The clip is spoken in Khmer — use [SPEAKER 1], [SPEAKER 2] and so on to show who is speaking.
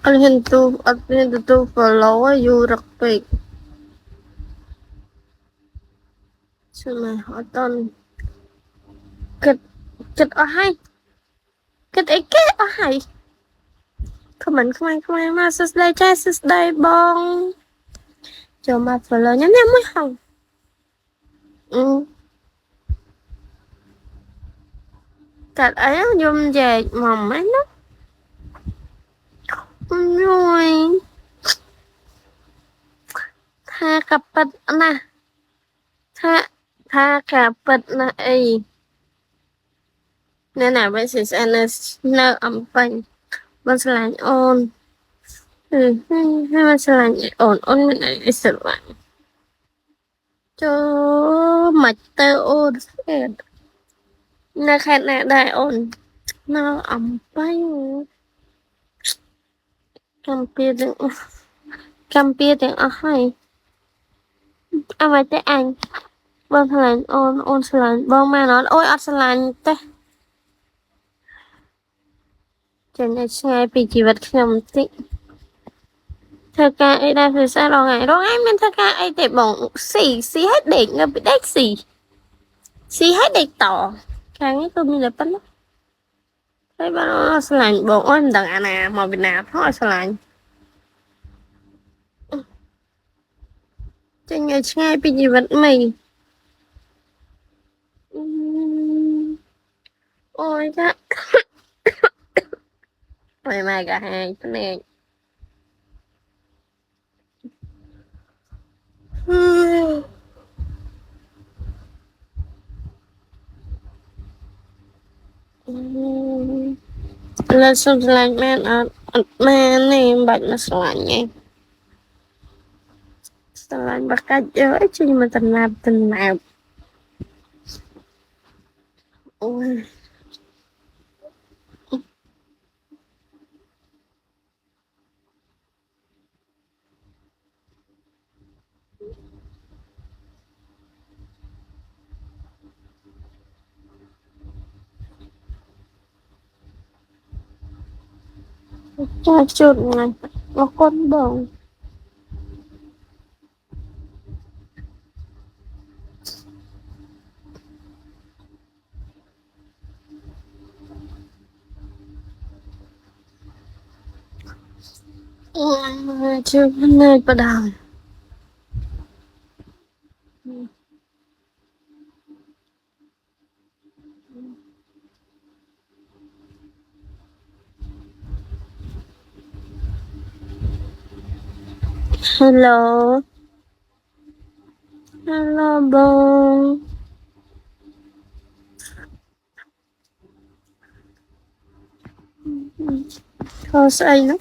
[SPEAKER 1] Alhin tu follow យូររកពេកใช่ไหมអត់តន់គិតគិតអស់ហើយគិតអីគេអស់ហើយខមមិនខ្មែរមកសួស្ដីចាសួស្ដីបងចូលមក follow ញ៉ាំមួយហងកាត់អីយំចែកមកមិនណាយយថាកាពិតណាថាកាពិតណាអីណែណាបើសិស្អានៅអំបញ្ញបងឆ្លាញ់អូនហើយឆ្លាញ់អូនមិនអីស្រឡាញ់ចូលមកទៅអូនស្អែតនៅខេត្តណាដែរអូននៅអំបញ្ញកម្ពុជាទាំងអស់ហើយអ្វីតែអញបងឆ្លាញ់អូនឆ្លាញ់បងមែនអត់អូយអត់ឆ្លាញ់ទេចេញឲ្យឆ្ងាយពីជីវិតខ្ញុំបន្តិចធ្វើការអីដែរភាសារងថ្ងៃមានធ្វើការអីទេបងស៊ីឲ្យដេកនៅពីដេកស៊ីឲ្យដេកតខាងនេះគឺមានតែប៉ុណ្ណោះហើយបងឆ្លាញ់បងអូនមិនដឹងអាណាមកពីណាផងឆ្លាញ់ចេញឲ្យឆ្ងាយពីជីវិតមីអូយចាអូយម៉ែកាហាយភ្នែកលើសុំឆ្លាញ់មែនអត់មែនទេមិនបាច់មកឆ្លាញ់ទេឆ្លាញ់បកាច់យកអីចេញមកតំណាប់អូយចាជួតថ្ងៃអរគុណបង chưa nơi bắt đầu hello bông thôi sao nó